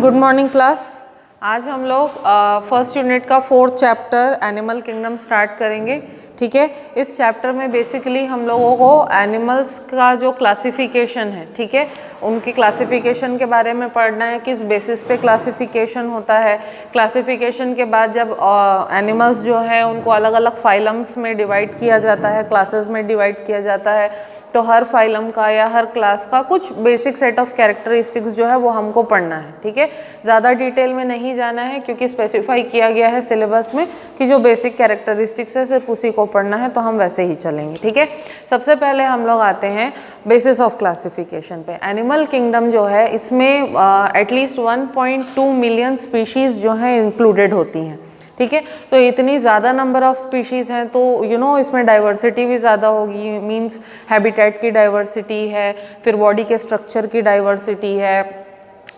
Good morning class. आज हम लोग फर्स्ट यूनिट का 4th chapter animal kingdom start करेंगे। ठीक है, इस चैप्टर में बेसिकली हम लोगों को एनिमल्स का जो क्लासिफिकेशन है, ठीक है, उनकी क्लासिफिकेशन के बारे में पढ़ना है, किस बेसिस पे क्लासिफिकेशन होता है। क्लासिफिकेशन के बाद जब एनिमल्स जो है उनको अलग अलग फाइलम्स में डिवाइड किया जाता है, क्लासेस में डिवाइड किया जाता है, तो हर फाइलम का या हर क्लास का कुछ बेसिक सेट ऑफ कैरेक्टरिस्टिक्स जो है वो हमको पढ़ना है। ठीक है, ज़्यादा डिटेल में नहीं जाना है क्योंकि स्पेसिफाई किया गया है सिलेबस में कि जो बेसिक कैरेक्टरिस्टिक्स है सिर्फ उसी को पढ़ना है, तो हम वैसे ही चलेंगे। ठीक है, सबसे पहले हम लोग आते हैं बेसिस ऑफ क्लासिफिकेशन पे। एनिमल किंगडम जो है इसमें एटलीस्ट 1.2 मिलियन स्पीशीज़ जो हैं इंक्लूडेड होती हैं। ठीक है, तो इतनी ज़्यादा नंबर ऑफ़ स्पीशीज़ हैं तो इसमें डाइवर्सिटी भी ज़्यादा होगी। मींस हैबिटेट की डाइवर्सिटी है, फिर बॉडी के स्ट्रक्चर की डाइवर्सिटी है,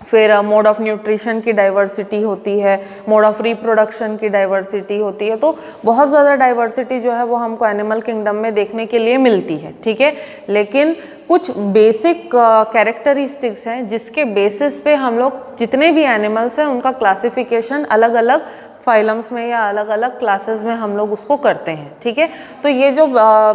फिर मोड ऑफ न्यूट्रिशन की डाइवर्सिटी होती है, मोड ऑफ रिप्रोडक्शन की डाइवर्सिटी होती है। तो बहुत ज़्यादा डाइवर्सिटी जो है वो हमको एनिमल किंगडम में देखने के लिए मिलती है। ठीक है, लेकिन कुछ बेसिक कैरेक्टरिस्टिक्स हैं जिसके बेसिस पे हम लोग जितने भी एनिमल्स हैं उनका क्लासिफिकेशन अलग अलग फाइलम्स में या अलग अलग क्लासेस में हम लोग उसको करते हैं। ठीक है, तो ये जो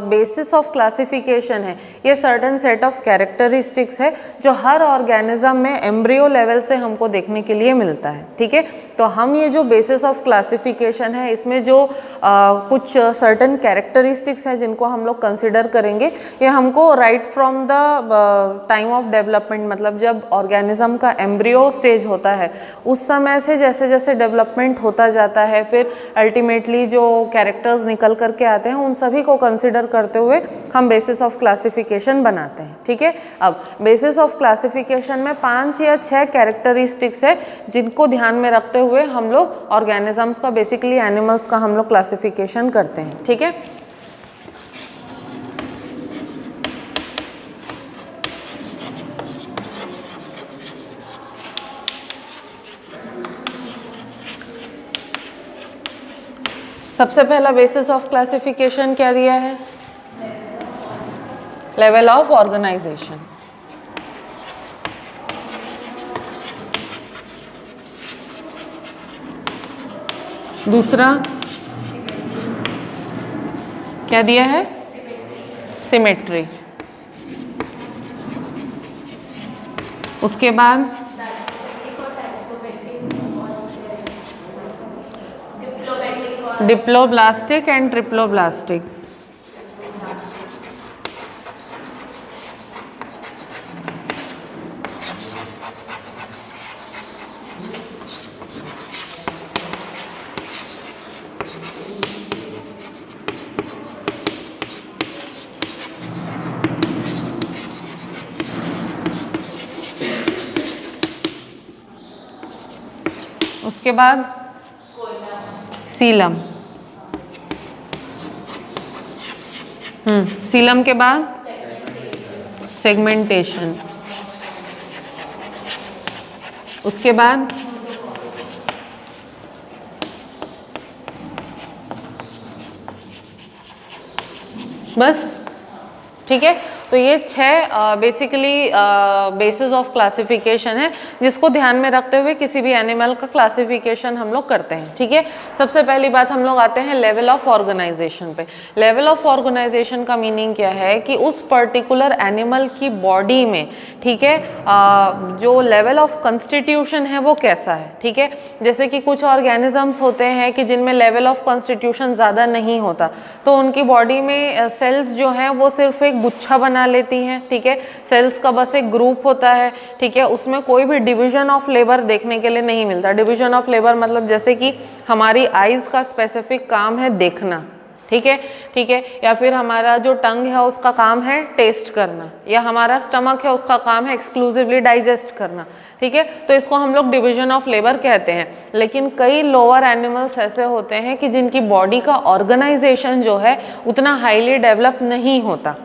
बेसिस ऑफ क्लासिफिकेशन है ये सर्टेन सेट ऑफ कैरेक्टरिस्टिक्स है जो हर ऑर्गेनिज्म में एम्ब्रियो लेवल से हमको देखने के लिए मिलता है। ठीक है, तो हम ये जो बेसिस ऑफ क्लासिफिकेशन है इसमें जो कुछ सर्टेन कैरेक्टरिस्टिक्स हैं जिनको हम लोग कंसिडर करेंगे, ये हमको right from the time of development, मतलब जब ऑर्गेनिज्म का एम्ब्रियो स्टेज होता है उस समय से जैसे जैसे डेवलपमेंट होता जाता है, फिर अल्टीमेटली जो कैरेक्टर्स निकल करके आते हैं उन सभी को कंसिडर करते हुए हम बेसिस ऑफ क्लासिफिकेशन बनाते हैं। ठीक है, अब बेसिस ऑफ क्लासिफिकेशन में 5 या 6 कैरेक्टरिस्टिक्स है जिनको ध्यान में रखते हुए हम लोग ऑर्गेनिजम्स का, बेसिकली एनिमल्स का हम लोग क्लासिफिकेशन करते हैं। ठीक है, सबसे पहला बेसिस ऑफ क्लासिफिकेशन क्या दिया है? Level of organisation. दूसरा क्या दिया है? सिमेट्री। उसके बाद डिप्लोब्लास्टिक एंड ट्रिप्लोब्लास्टिक। उसके बाद सीलम। सीलम के बाद सेगमेंटेशन। उसके बाद बस। ठीक है, तो ये 6 बेसिकली बेसिस ऑफ क्लासिफिकेशन है जिसको ध्यान में रखते हुए किसी भी एनिमल का क्लासिफिकेशन हम लोग करते हैं। ठीक है, सबसे पहली बात हम लोग आते हैं लेवल ऑफ ऑर्गेनाइजेशन पे। लेवल ऑफ ऑर्गेनाइजेशन का मीनिंग क्या है कि उस पर्टिकुलर एनिमल की बॉडी में, ठीक है, जो लेवल ऑफ कॉन्स्टिट्यूशन है वो कैसा है। ठीक है, जैसे कि कुछ ऑर्गेनिजम्स होते हैं कि जिनमें लेवल ऑफ कॉन्स्टिट्यूशन ज़्यादा नहीं होता, तो उनकी बॉडी में सेल्स जो हैं वो सिर्फ एक गुच्छा बना लेती हैं। ठीक है, सेल्स का बस एक ग्रुप होता है। ठीक है, उसमें कोई भी डिवीजन ऑफ लेबर देखने के लिए नहीं मिलता। डिवीजन ऑफ लेबर मतलब जैसे कि हमारी आइज़ का स्पेसिफिक काम है देखना, ठीक है, ठीक है, या फिर हमारा जो टंग है उसका काम है टेस्ट करना, या हमारा स्टमक है उसका काम है एक्सक्लूसिवली डाइजेस्ट करना। ठीक है, तो इसको हम लोग डिवीजन ऑफ लेबर कहते हैं। लेकिन कई लोअर एनिमल्स ऐसे होते हैं कि जिनकी बॉडी का ऑर्गेनाइजेशन जो है उतना हाईली डेवलप नहीं होता।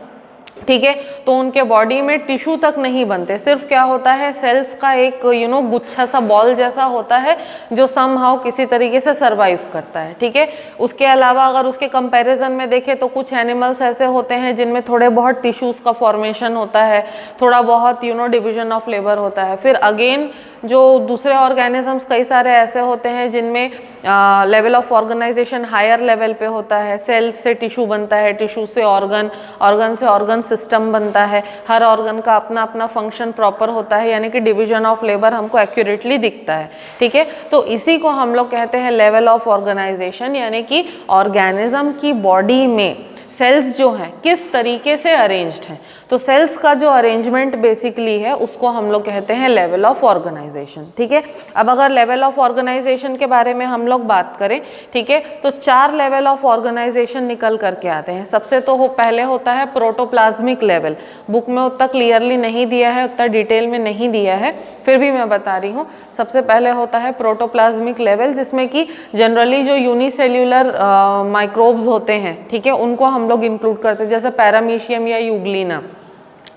ठीक है। तो उनके बॉडी में टिश्यू तक नहीं बनते, सिर्फ क्या होता है सेल्स का एक गुच्छा सा बॉल जैसा होता है जो समहाउ किसी तरीके से सरवाइव करता है। ठीक है। उसके अलावा अगर उसके कंपैरिजन में देखें तो कुछ एनिमल्स ऐसे होते हैं जिनमें थोड़े बहुत टिश्यूज़ का फॉर्मेशन होता है, थोड़ा बहुत डिविजन ऑफ लेबर होता है। फिर अगेन जो दूसरे ऑर्गेनिजम्स कई सारे ऐसे होते हैं जिनमें level of organisation higher level पे होता है, सेल्स से टिश्यू बनता है, टिश्यू से ऑर्गन, ऑर्गन से ऑर्गन सिस्टम बनता है, हर ऑर्गन का अपना अपना फंक्शन प्रॉपर होता है, यानी कि डिवीजन ऑफ लेबर हमको एक्यूरेटली दिखता है। ठीक है। तो इसी को हम लोग कहते हैं लेवल ऑफ ऑर्गेनाइजेशन, यानी कि ऑर्गेनिज्म की बॉडी में सेल्स जो हैं किस तरीके से अरेंज्ड हैं। तो सेल्स का जो अरेंजमेंट बेसिकली है उसको हम लोग कहते हैं लेवल ऑफ ऑर्गेनाइजेशन। ठीक है। अब अगर लेवल ऑफ ऑर्गेनाइजेशन के बारे में हम लोग बात करें, ठीक है, तो 4 लेवल ऑफ ऑर्गेनाइजेशन निकल करके आते हैं। सबसे तो पहले होता है प्रोटोप्लाज्मिक लेवल। बुक में उतना क्लियरली नहीं दिया है, उतना डिटेल में नहीं दिया है, फिर भी मैं बता रही हूँ। सबसे पहले होता है प्रोटोप्लाज्मिक लेवल, जिसमें कि जनरली जो यूनिसेल्यूलर माइक्रोब्स होते हैं, ठीक है, उनको हम लोग इंक्लूड करते हैं, जैसे पैरामीशियम या यूग्लिना।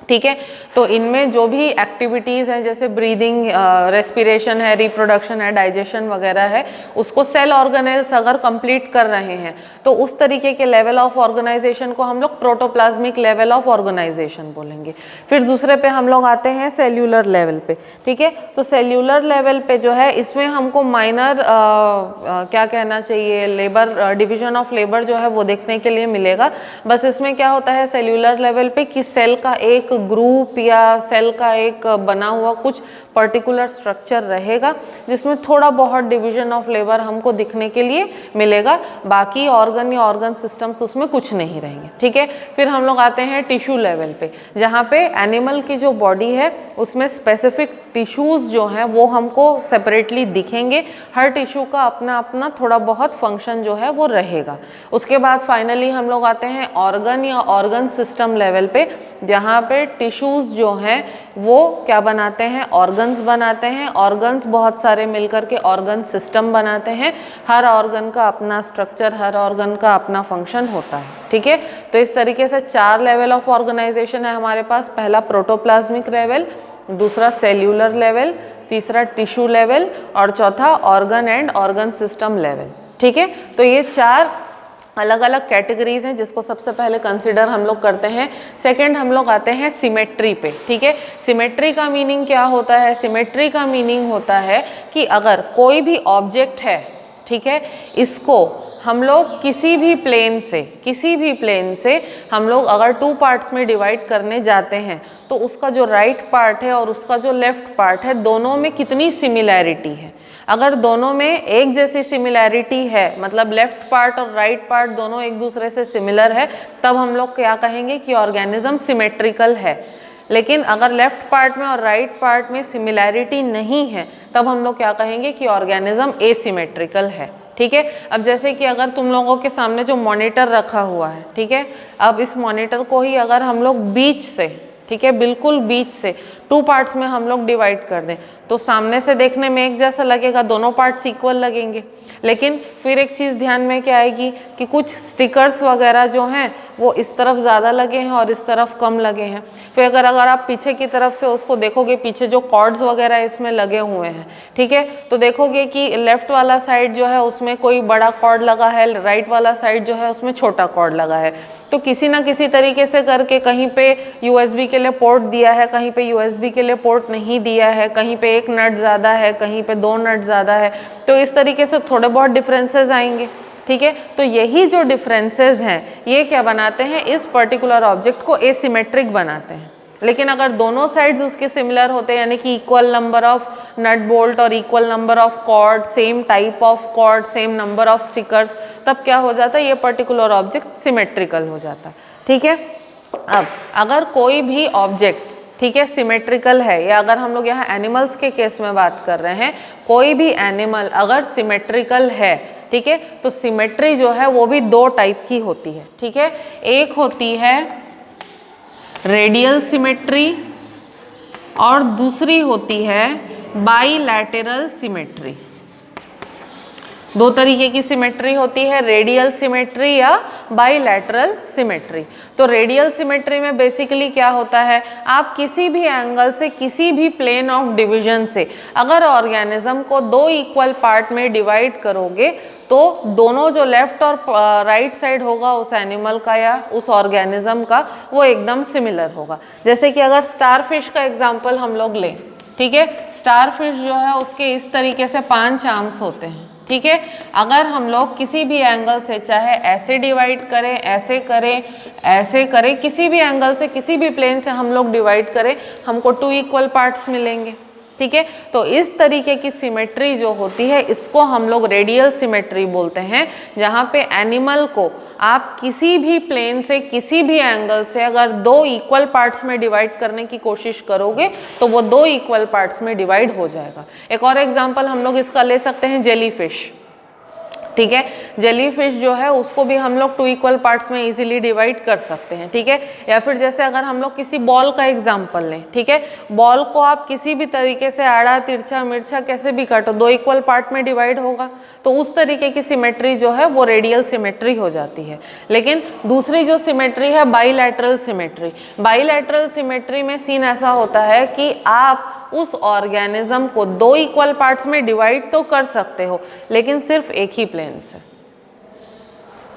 ठीक है। तो इनमें जो भी एक्टिविटीज़ हैं जैसे ब्रीदिंग, रेस्पिरेशन है, रिप्रोडक्शन है, डाइजेशन वगैरह है, उसको सेल ऑर्गेनेल्स अगर कंप्लीट कर रहे हैं तो उस तरीके के लेवल ऑफ ऑर्गेनाइजेशन को हम लोग प्रोटोप्लाज्मिक लेवल ऑफ ऑर्गेनाइजेशन बोलेंगे। फिर दूसरे पे हम लोग आते हैं सेल्यूलर लेवल पे। ठीक है। तो सेल्यूलर लेवल पे जो है इसमें हमको माइनर क्या कहना चाहिए, लेबर, डिवीजन ऑफ लेबर जो है वो देखने के लिए मिलेगा। बस इसमें क्या होता है सेल्यूलर लेवल पे कि सेल का एक ग्रुप या सेल का एक बना हुआ कुछ पर्टिकुलर स्ट्रक्चर रहेगा जिसमें थोड़ा बहुत डिवीजन ऑफ लेबर हमको दिखने के लिए मिलेगा, बाकी ऑर्गन या ऑर्गन सिस्टम्स उसमें कुछ नहीं रहेंगे। ठीक है। फिर हम लोग आते हैं टिश्यू लेवल पे, जहाँ पे एनिमल की जो बॉडी है उसमें स्पेसिफिक टिश्यूज़ जो हैं वो हमको सेपरेटली दिखेंगे, हर टिश्यू का अपना अपना थोड़ा बहुत फंक्शन जो है वो रहेगा। उसके बाद फाइनली हम लोग आते हैं ऑर्गन या ऑर्गन सिस्टम लेवल पे, जहाँ पे टिश्यूज़ जो हैं वो क्या बनाते हैं, ऑर्गन्स बनाते हैं। ऑर्गन्स बहुत सारे मिलकर के ऑर्गन सिस्टम बनाते हैं, हर ऑर्गन का अपना स्ट्रक्चर, हर ऑर्गन का अपना फंक्शन होता है। ठीक है। तो इस तरीके से 4 लेवल ऑफ ऑर्गेनाइजेशन है हमारे पास। पहला प्रोटोप्लाज्मिक लेवल, दूसरा सेल्यूलर लेवल, तीसरा टिश्यू लेवल और चौथा organ and organ system level. ठीक है। तो ये 4 अलग अलग कैटेगरीज हैं जिसको सबसे पहले कंसिडर हम लोग करते हैं। सेकंड हम लोग आते हैं सिमेट्री पे। ठीक है। सिमेट्री का मीनिंग क्या होता है? सिमेट्री का मीनिंग होता है कि अगर कोई भी ऑब्जेक्ट है, ठीक है, इसको हम लोग किसी भी प्लेन से हम लोग अगर 2 पार्ट्स में डिवाइड करने जाते हैं तो उसका जो राइट पार्ट है और उसका जो लेफ्ट पार्ट है दोनों में कितनी सिमिलैरिटी है। अगर दोनों में एक जैसी सिमिलैरिटी है, मतलब लेफ्ट पार्ट और राइट पार्ट दोनों एक दूसरे से सिमिलर है, तब हम लोग क्या कहेंगे कि ऑर्गेनिज्म सिमेट्रिकल है। लेकिन अगर लेफ्ट पार्ट में और राइट पार्ट में सिमिलैरिटी नहीं है तब हम लोग क्या कहेंगे कि ऑर्गेनिज्म एसिमेट्रिकल है। ठीक है। अब जैसे कि अगर तुम लोगों के सामने जो मॉनिटर रखा हुआ है, ठीक है, अब इस मॉनिटर को ही अगर हम लोग बीच से, ठीक है, बिल्कुल बीच से 2 पार्ट्स में हम लोग डिवाइड कर दें तो सामने से देखने में एक जैसा लगेगा, दोनों पार्ट्स इक्वल लगेंगे। लेकिन फिर एक चीज़ ध्यान में क्या आएगी कि कुछ स्टिकर्स वगैरह जो हैं वो इस तरफ ज़्यादा लगे हैं और इस तरफ कम लगे हैं। फिर अगर आप पीछे की तरफ से उसको देखोगे, पीछे जो कॉर्ड्स वगैरह इसमें लगे हुए हैं, ठीक है, तो देखोगे कि लेफ़्ट वाला साइड जो है उसमें कोई बड़ा कॉर्ड लगा है, राइट वाला साइड जो है उसमें छोटा कॉर्ड लगा है। तो किसी ना किसी तरीके से करके कहीं पे USB के लिए पोर्ट दिया है, कहीं पे USB के लिए पोर्ट नहीं दिया है, कहीं पे एक नट ज़्यादा है, कहीं पे 2 नट ज़्यादा है, तो इस तरीके से थोड़े बहुत डिफरेंसेस आएंगे। ठीक है। तो यही जो डिफरेंसेस हैं ये क्या बनाते हैं, इस पर्टिकुलर ऑब्जेक्ट को एसिमेट्रिक बनाते हैं। लेकिन अगर दोनों साइड्स उसके सिमिलर होते हैं, यानी कि equal number of nut bolt और equal number of cord, same type of cord, same number of stickers, तब क्या हो जाता है, ये पर्टिकुलर ऑब्जेक्ट सिमेट्रिकल हो जाता है। ठीक है। अब अगर कोई भी ऑब्जेक्ट, ठीक है, सिमेट्रिकल है, या अगर हम लोग यहाँ एनिमल्स के केस में बात कर रहे हैं, कोई भी एनिमल अगर सिमेट्रिकल है, ठीक है, तो सिमेट्री जो है वो भी 2 टाइप की होती है। ठीक है। एक होती है रेडियल सिमेट्री और दूसरी होती है बाईलैटरल सिमेट्री। दो तरीके की सिमेट्री होती है, रेडियल सिमेट्री या बाईलैटरल सिमेट्री। तो रेडियल सिमेट्री में बेसिकली क्या होता है, आप किसी भी एंगल से किसी भी प्लेन ऑफ डिवीजन से अगर ऑर्गेनिज्म को दो इक्वल पार्ट में डिवाइड करोगे तो दोनों जो लेफ्ट और राइट साइड होगा उस एनिमल का या उस ऑर्गेनिज्म का वो एकदम सिमिलर होगा। जैसे कि अगर स्टारफिश का एग्जांपल हम लोग लें, ठीक है, स्टारफिश जो है उसके इस तरीके से 5 आर्म्स होते हैं, ठीक है। अगर हम लोग किसी भी एंगल से चाहे ऐसे डिवाइड करें, ऐसे करें, ऐसे करें, किसी भी एंगल से किसी भी प्लेन से हम लोग डिवाइड करें, हमको 2 इक्वल पार्ट्स मिलेंगे, ठीक है। तो इस तरीके की सिमेट्री जो होती है इसको हम लोग रेडियल सिमेट्री बोलते हैं, जहाँ पे एनिमल को आप किसी भी प्लेन से किसी भी एंगल से अगर 2 इक्वल पार्ट्स में डिवाइड करने की कोशिश करोगे तो वो 2 इक्वल पार्ट्स में डिवाइड हो जाएगा। एक और एग्जांपल हम लोग इसका ले सकते हैं, जेलीफिश, ठीक है। जेलीफिश जो है उसको भी हम लोग 2 इक्वल पार्ट्स में इजीली डिवाइड कर सकते हैं, ठीक है। या फिर जैसे अगर हम लोग किसी बॉल का एग्जांपल लें, ठीक है, बॉल को आप किसी भी तरीके से आड़ा तिरछा मिर्चा कैसे भी काटो 2 इक्वल पार्ट में डिवाइड होगा, तो उस तरीके की सिमेट्री जो है वो रेडियल सिमेट्री हो जाती है। लेकिन दूसरी जो सिमेट्री है बाईलैटरल सिमेट्री, बाईलैटरल सिमेट्री में सीन ऐसा होता है कि आप उस ऑर्गेनिज्म को 2 इक्वल पार्ट्स में डिवाइड तो कर सकते हो लेकिन सिर्फ एक ही प्लेन से,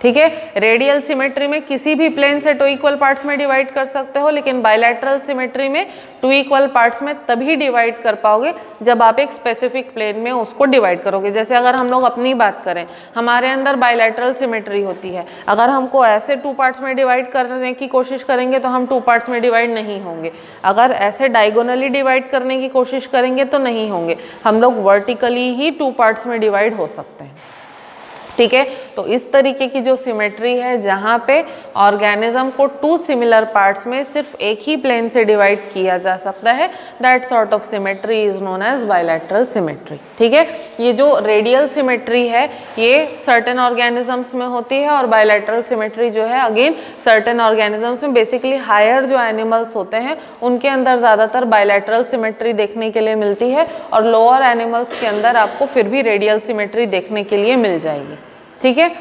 ठीक है। रेडियल सिमेट्री में किसी भी प्लेन से 2 इक्वल पार्ट्स में डिवाइड कर सकते हो, लेकिन बाईलैटरल सिमेट्री में 2 इक्वल पार्ट्स में तभी डिवाइड कर पाओगे जब आप एक स्पेसिफिक प्लेन में उसको डिवाइड करोगे। जैसे अगर हम लोग अपनी बात करें, हमारे अंदर बाईलैटरल सिमेट्री होती है, अगर हमको ऐसे 2 पार्ट्स में डिवाइड करने की कोशिश करेंगे तो हम 2 पार्ट्स में डिवाइड नहीं होंगे, अगर ऐसे डायगोनली डिवाइड करने की कोशिश करेंगे तो नहीं होंगे, हम लोग वर्टिकली ही 2 पार्ट्स में डिवाइड हो सकते हैं, ठीक है। तो इस तरीके की जो सिमेट्री है जहाँ पे ऑर्गेनिज्म को 2 सिमिलर पार्ट्स में सिर्फ एक ही प्लेन से डिवाइड किया जा सकता है, that sort of symmetry is known as bilateral symmetry, ठीक है। ये जो रेडियल सिमेट्री है ये सर्टेन ऑर्गेनिजम्स में होती है और बाईलैटरल सिमेट्री जो है अगेन सर्टेन ऑर्गेनिजम्स में, बेसिकली हायर जो एनिमल्स होते हैं उनके अंदर ज़्यादातर बाईलैटरल सिमेट्री देखने के लिए मिलती है और लोअर एनिमल्स के अंदर आपको फिर भी रेडियल सिमेट्री देखने के लिए मिल जाएगी, ठीक है।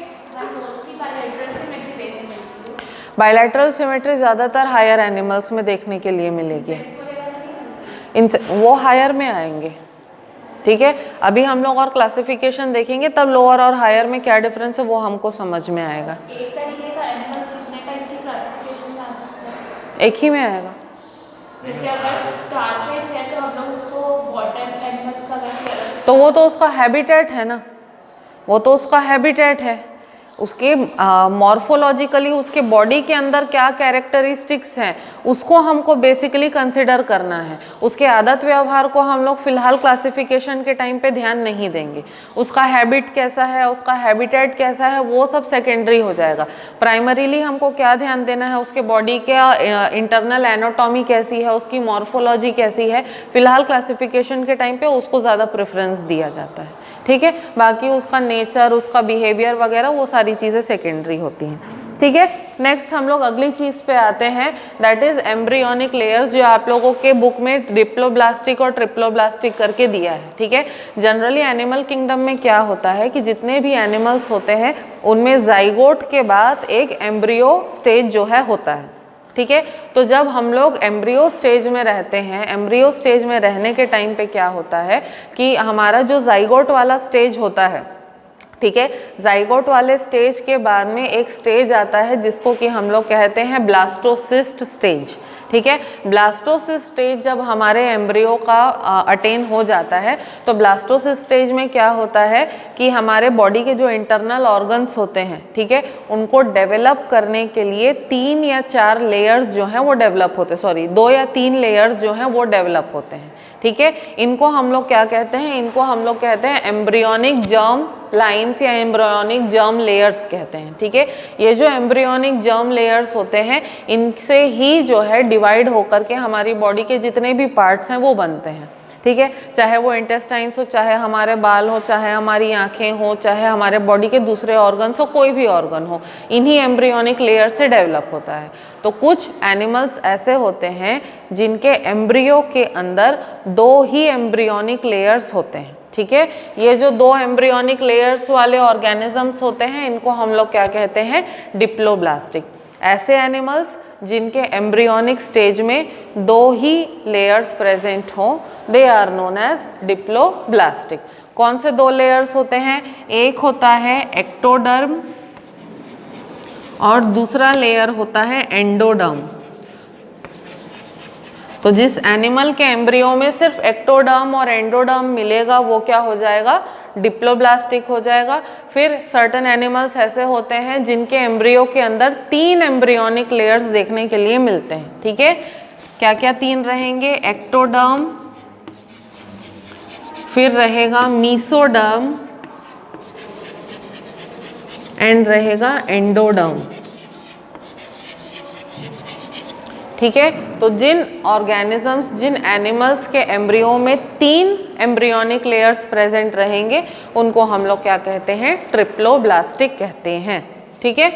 बाईलैटरल सिमेट्री ज़्यादातर हायर एनिमल्स में देखने के लिए मिलेगी, इनसे वो हायर में आएंगे, ठीक है। अभी हम लोग और क्लासिफिकेशन देखेंगे तब लोअर और हायर में क्या डिफरेंस है वो हमको समझ में आएगा। एक तरीके का एनिमल कितने टाइप की क्लासिफिकेशन में आ सकता है? एक ही में आएगा। जैसे अगर स्टारफिश है तो हम लोग उसको वाटर एनिमल्स का करके, तो वो तो उसका हैबिटेट है ना, वो तो उसका हैबिटेट है, उसके मॉर्फोलॉजिकली उसके बॉडी के अंदर क्या कैरेक्टरिस्टिक्स हैं उसको हमको बेसिकली कंसिडर करना है। उसके आदत व्यवहार को हम लोग फिलहाल क्लासिफिकेशन के टाइम पे ध्यान नहीं देंगे, उसका हैबिट कैसा है, उसका हैबिटेट कैसा है वो सब सेकेंडरी हो जाएगा। प्राइमरीली हमको क्या ध्यान देना है, उसके बॉडी का इंटरनल एनाटॉमी कैसी है, उसकी मॉर्फोलॉजी कैसी है, फिलहाल क्लासिफिकेशन के टाइम पे उसको ज़्यादा प्रेफरेंस दिया जाता है, ठीक है। बाकी उसका नेचर, उसका बिहेवियर वगैरह वो सारी चीज़ें सेकेंडरी होती हैं, ठीक है। नेक्स्ट हम लोग अगली चीज़ पे आते हैं, दैट इज़ एम्ब्रियोनिक लेयर्स, जो आप लोगों के बुक में डिप्लोब्लास्टिक और ट्रिप्लोब्लास्टिक करके दिया है, ठीक है। जनरली एनिमल किंगडम में क्या होता है कि जितने भी एनिमल्स होते हैं उनमें जाइगोट के बाद एक एम्ब्रियो स्टेज जो है होता है, ठीक है। तो जब हम लोग एम्ब्रियो स्टेज में रहते हैं, एम्ब्रियो स्टेज में रहने के टाइम पे क्या होता है कि हमारा जो जाइगोट वाला स्टेज होता है, ठीक है, जाइगोट वाले स्टेज के बाद में एक स्टेज आता है जिसको कि हम लोग कहते हैं ब्लास्टोसिस्ट स्टेज, ठीक है। ब्लास्टोसिस्ट स्टेज जब हमारे एम्ब्रियो का अटेन हो जाता है तो ब्लास्टोसिस्ट स्टेज में क्या होता है कि हमारे बॉडी के जो इंटरनल ऑर्गन्स होते हैं, ठीक है, उनको डेवलप करने के लिए 3 या 4 लेयर्स जो हैं वो डेवलप होते हैं, सॉरी 2 या 3 लेयर्स जो हैं वो डेवलप होते हैं, ठीक है। इनको हम लोग क्या कहते हैं, इनको हम लोग कहते हैं एम्ब्रियोनिक जर्म लाइंस या एम्ब्रियोनिक जर्म लेयर्स कहते हैं, ठीक है। ये जो एम्ब्रियोनिक जर्म लेयर्स होते हैं इनसे ही जो है डिवाइड होकर के हमारी बॉडी के जितने भी पार्ट्स हैं वो बनते हैं, ठीक है। चाहे वो इंटेस्टाइन्स हो, चाहे हमारे बाल हो, चाहे हमारी आँखें हो, चाहे हमारे बॉडी के दूसरे ऑर्गन्स हो, कोई भी ऑर्गन हो, इन्हीं एम्ब्रियोनिक लेयर से डेवलप होता है। तो कुछ एनिमल्स ऐसे होते हैं जिनके एम्ब्रियो के अंदर 2 ही एम्ब्रियोनिक लेयर्स होते हैं, ठीक है। ये जो दो एम्ब्रियोनिक लेयर्स वाले ऑर्गेनिजम्स होते हैं इनको हम लोग क्या कहते हैं, डिप्लोब्लास्टिक। ऐसे एनिमल्स जिनके एम्ब्रियोनिक स्टेज में दो ही लेयर्स प्रेजेंट हों, they are known as diploblastic. कौन से दो लेयर्स होते हैं, एक होता है एक्टोडर्म और दूसरा लेयर होता है एंडोडर्म। तो जिस एनिमल के एम्ब्रियो में सिर्फ एक्टोडर्म और एंडोडर्म मिलेगा वो क्या हो जाएगा, डिप्लोब्लास्टिक हो जाएगा। फिर सर्टेन एनिमल्स ऐसे होते हैं जिनके एम्ब्रियो के अंदर 3 एम्ब्रियोनिक लेयर्स देखने के लिए मिलते हैं, ठीक है। क्या क्या 3 रहेंगे, एक्टोडर्म, फिर रहेगा मीसोडर्म एंड रहेगा एंडोडर्म, ठीक है। तो जिन ऑर्गेनिजम्स, जिन एनिमल्स के एम्ब्रियो में 3 एम्ब्रियोनिक लेयर्स प्रेजेंट रहेंगे उनको हम लोग क्या कहते हैं, ट्रिप्लोब्लास्टिक कहते हैं, ठीक है।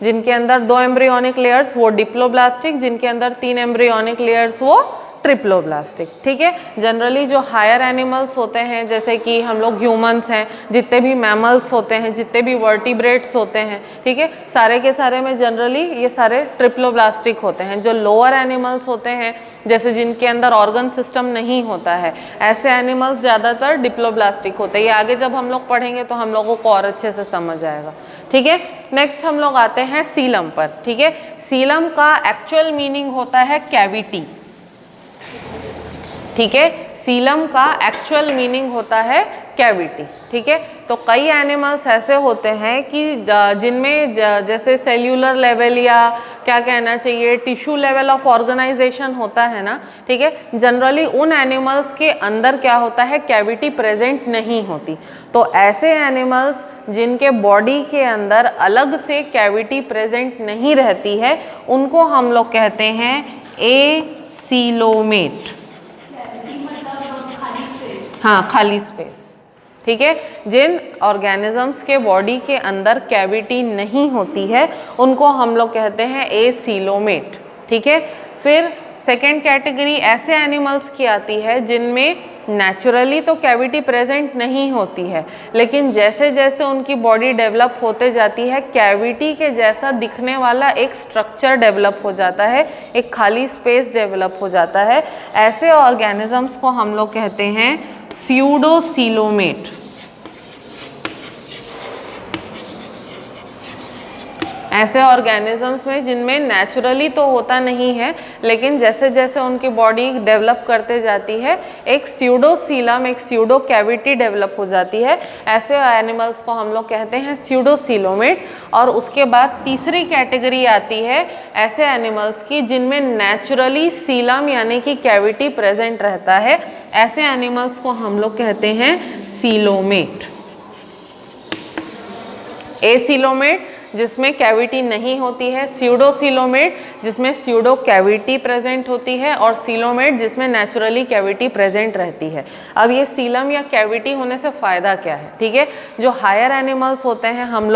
जिनके अंदर 2 एम्ब्रियोनिक लेयर्स वो डिप्लोब्लास्टिक, जिनके अंदर 3 एम्ब्रियोनिक लेयर्स वो ट्रिप्लोब्लास्टिक, ठीक है। जनरली जो हायर एनिमल्स होते हैं जैसे कि हम लोग ह्यूमंस हैं, जितने भी मैमल्स होते हैं, जितने भी वर्टिब्रेट्स होते हैं, ठीक है, सारे के सारे में जनरली ये सारे ट्रिप्लोब्लास्टिक होते हैं। जो लोअर एनिमल्स होते हैं जैसे जिनके अंदर ऑर्गन सिस्टम नहीं होता है, ऐसे एनिमल्स ज़्यादातर डिप्लोब्लास्टिक होते हैं। ये आगे जब हम लोग पढ़ेंगे तो हम लोगों को और अच्छे से समझ आएगा, ठीक है। नेक्स्ट हम लोग आते हैं सीलम पर, ठीक है। सीलम का एक्चुअल मीनिंग होता है कैविटी, ठीक है। सीलम का एक्चुअल मीनिंग होता है कैविटी, ठीक है। तो कई एनिमल्स ऐसे होते हैं कि जिनमें जैसे सेल्यूलर लेवल या क्या कहना चाहिए टिश्यू लेवल ऑफ ऑर्गेनाइजेशन होता है ना, ठीक है। जनरली उन एनिमल्स के अंदर क्या होता है, कैविटी प्रेजेंट नहीं होती। तो ऐसे एनिमल्स जिनके बॉडी के अंदर अलग से कैविटी प्रेजेंट नहीं रहती है उनको हम लोग कहते हैं एसीलोमेट। हाँ, खाली स्पेस, ठीक है। जिन ऑर्गेनिजम्स के बॉडी के अंदर कैविटी नहीं होती है उनको हम लोग कहते हैं एसीलोमेट, ठीक है। फिर सेकेंड कैटेगरी ऐसे एनिमल्स की आती है जिनमें नेचुरली तो कैविटी प्रेजेंट नहीं होती है, लेकिन जैसे जैसे उनकी बॉडी डेवलप होते जाती है कैविटी के जैसा दिखने वाला एक स्ट्रक्चर डेवलप हो जाता है, एक खाली स्पेस डेवलप हो जाता है। ऐसे ऑर्गेनिजम्स को हम लोग कहते हैं स्यूडोसीलोमेट। ऐसे ऑर्गेनिजम्स में जिनमें नेचुरली तो होता नहीं है लेकिन जैसे जैसे उनकी बॉडी डेवलप करते जाती है एक स्यूडोसीलम, एक स्यूडो कैविटी डेवलप हो जाती है। ऐसे एनिमल्स को हम लोग कहते हैं स्यूडोसीलोमेट। और उसके बाद तीसरी कैटेगरी आती है ऐसे एनिमल्स की जिनमें नेचुरली सीलम यानी कि कैविटी प्रेजेंट रहता है। ऐसे एनिमल्स को हम लोग कहते हैं सीलोमेट। एसीलोमेट जिसमें कैविटी नहीं होती है, स्यूडोसीलोमेट जिसमें स्यूडो कैविटी प्रेजेंट होती है और सीलोमेट जिसमें नेचुरली कैविटी प्रेजेंट रहती है। अब ये सीलम या कैविटी होने से फ़ायदा क्या है, ठीक है। जो हायर एनिमल्स होते हैं हम